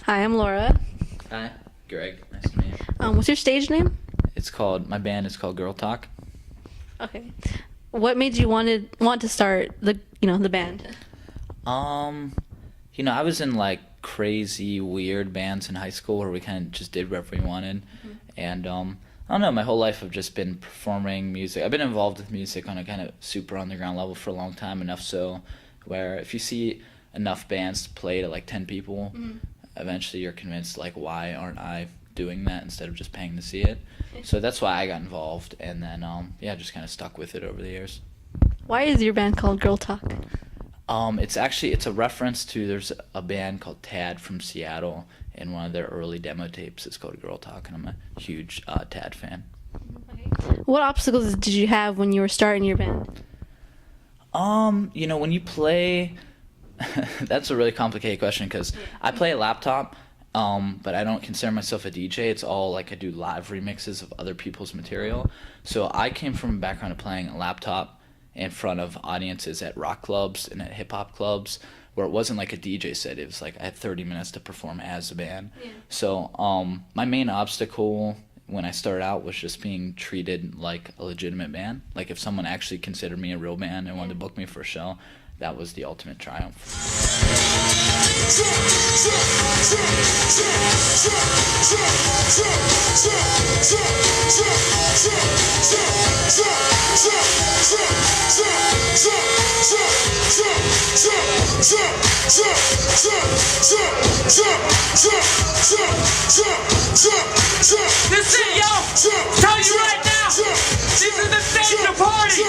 Hi, I'm Laura. Hi, Greg. Nice to meet you. What's your stage name? My band is called Girl Talk. Okay. What made you want to start the band? I was in like crazy, weird bands in high school where we kind of just did whatever we wanted. Mm-hmm. And, I don't know, my whole life I've just been performing music. I've been involved with music on a kind of super underground level for a long time, enough so where if you see enough bands play to like 10 people, eventually you're convinced, like, why aren't I doing that instead of just paying to see it? So that's why I got involved, and then, just kind of stuck with it over the years. Why is your band called Girl Talk? It's a reference to, there's a band called Tad from Seattle, and one of their early demo tapes is called Girl Talk, and I'm a huge Tad fan. What obstacles did you have when you were starting your band? When you play, that's a really complicated question because I play a laptop, but I don't consider myself a DJ. It's all like I do live remixes of other people's material. So I came from a background of playing a laptop in front of audiences at rock clubs and at hip hop clubs where it wasn't like a DJ set. It was like I had 30 minutes to perform as a band. Yeah. So my main obstacle when I started out was just being treated like a legitimate band. Like if someone actually considered me a real band and wanted to book me for a show, that was the ultimate triumph. Listen, yo, tell you right now, this is the stage to party.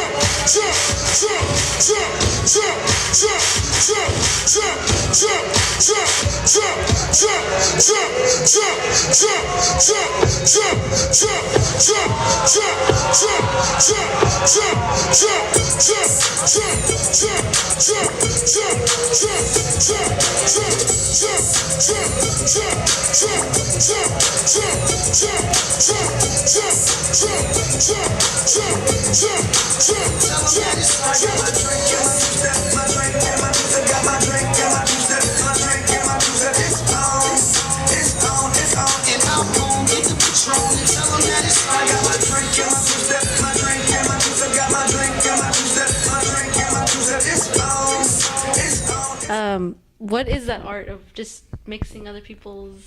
What is that art of just mixing other people's,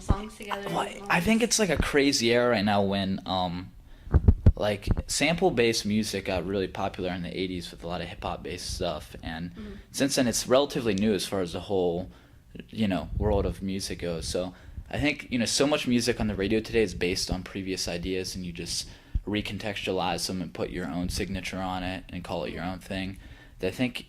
songs together? Well, I think it's like a crazy era right now when like sample-based music got really popular in the 80s with a lot of hip-hop-based stuff, and since then it's relatively new as far as the whole world of music goes. So I think so much music on the radio today is based on previous ideas, and you just recontextualize them and put your own signature on it and call it your own thing. I think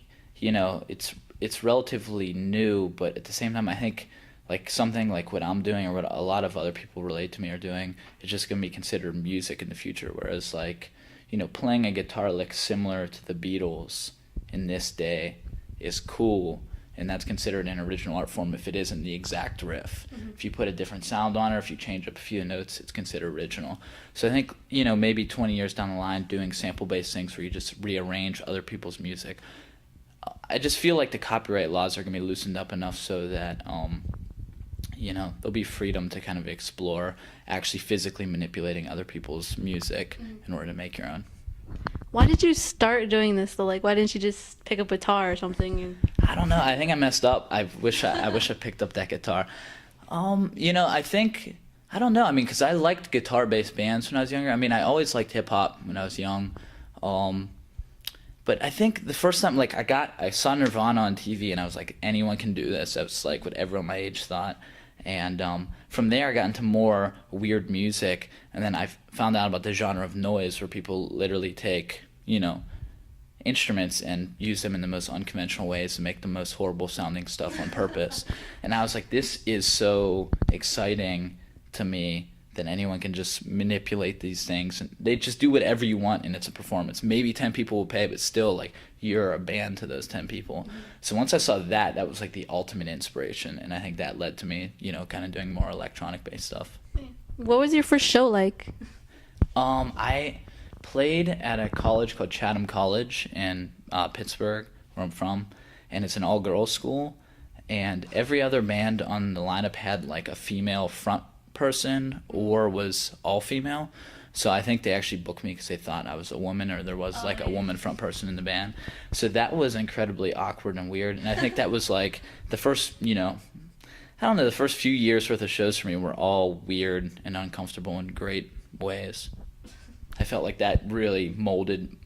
it's relatively new, but at the same time I think like something like what I'm doing or what a lot of other people relate to me are doing is just going to be considered music in the future, whereas like playing a guitar lick similar to the Beatles in this day is cool, and that's considered an original art form if it isn't the exact riff. If you put a different sound on it, or if you change up a few notes, it's considered original. So I think maybe 20 years down the line doing sample-based things where you just rearrange other people's music, I just feel like the copyright laws are going to be loosened up enough so that there'll be freedom to kind of explore actually physically manipulating other people's music in order to make your own. Why did you start doing this though? Like, why didn't you just pick up a guitar or something? I don't know. I think I messed up. I wish I picked up that guitar. I think, I don't know. I mean, because I liked guitar-based bands when I was younger. I mean, I always liked hip-hop when I was young. But I think the first time, like, I saw Nirvana on TV, and I was like, anyone can do this. That's like what everyone my age thought. And from there, I got into more weird music, and then I found out about the genre of noise, where people literally take, instruments and use them in the most unconventional ways to make the most horrible sounding stuff on purpose. And I was like, this is so exciting to me that anyone can just manipulate these things, and they just do whatever you want, and it's a performance. Maybe 10 people will pay, but still, like, you're a band to those 10 people. So once I saw that was like the ultimate inspiration, and I think that led to me, kind of doing more electronic-based stuff. What was your first show like? I played at a college called Chatham College in Pittsburgh, where I'm from, and it's an all-girls school. and every other band on the lineup had like a female front person or was all female. So I think they actually booked me because they thought I was a woman, or there was like a woman front person in the band. So that was incredibly awkward and weird. And I think that was like the first, I don't know, the first few years worth of shows for me were all weird and uncomfortable in great ways. I felt like that really molded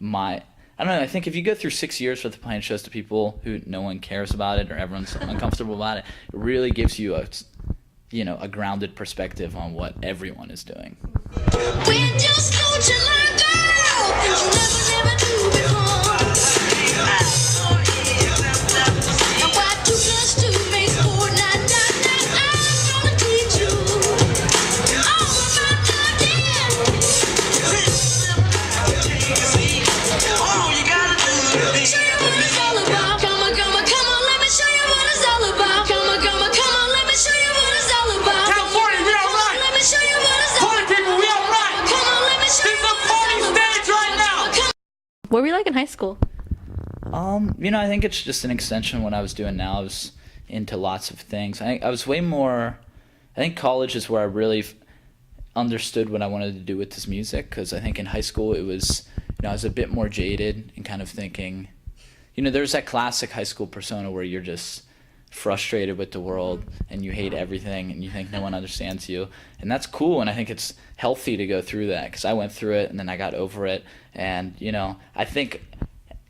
I don't know, I think if you go through 6 years worth of playing shows to people who no one cares about it or everyone's uncomfortable about it, it really gives you a grounded perspective on what everyone is doing. When just don't you learn, girl, things you never knew before. And what 2 + 2 makes 4, I'm gonna teach you all about again. All you gotta do is show you what it's all about. Come on, let me show you what it's all about. Come on, let me show you what it's all about. California, we all right. Let me show you what it's all about. Party people, we all right. Come on, let me show you what it's all about. This is a party stage right now. What were you like in high school? I think it's just an extension of what I was doing now. I was into lots of things. I was way more. I think college is where I really understood what I wanted to do with this music, because I think in high school it was, I was a bit more jaded and kind of thinking, there's that classic high school persona where you're just frustrated with the world and you hate everything and you think no one understands you, and that's cool, and I think it's healthy to go through that, because I went through it and then I got over it, and I think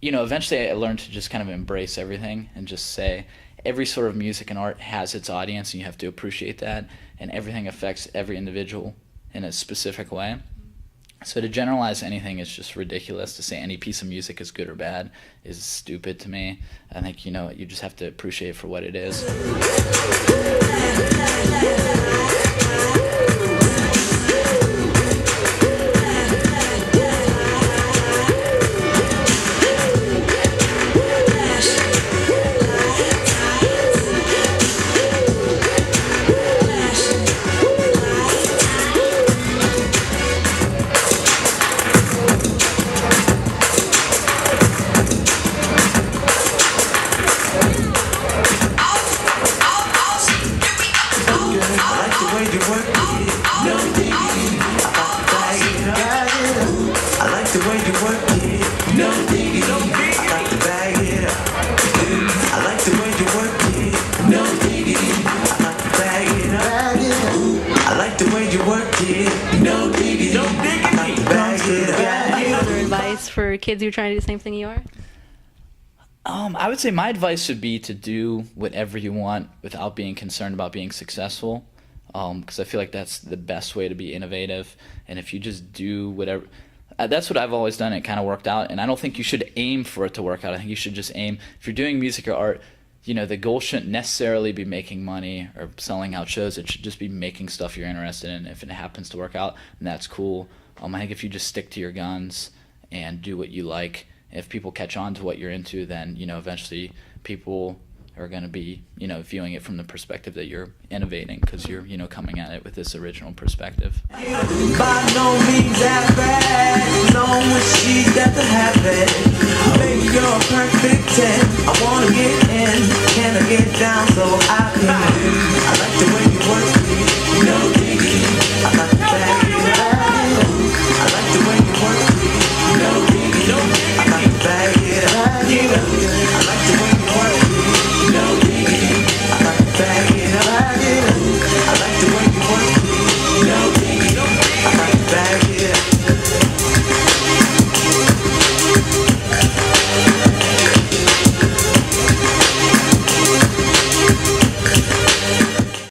eventually I learned to just kind of embrace everything and just say every sort of music and art has its audience, and you have to appreciate that, and everything affects every individual in a specific way. So to generalize anything is just ridiculous. To say any piece of music is good or bad is stupid to me. I think, you just have to appreciate it for what it is. Other advice for kids who are trying to do the same thing you are? I would say my advice would be to do whatever you want without being concerned about being successful, because I feel like that's the best way to be innovative. And if you just do whatever, that's what I've always done. It kind of worked out, and I don't think you should aim for it to work out. I think you should just aim. If you're doing music or art, the goal shouldn't necessarily be making money or selling out shows. It should just be making stuff you're interested in. If it happens to work out, then that's cool. I think if you just stick to your guns and do what you like, if people catch on to what you're into, then eventually people are going to be viewing it from the perspective that you're innovating, because you're coming at it with this original perspective. By no means that bad, long as she doesn't have it. Baby, you're a perfect 10. I wanna get in, can I get down so I can? I like the way you work.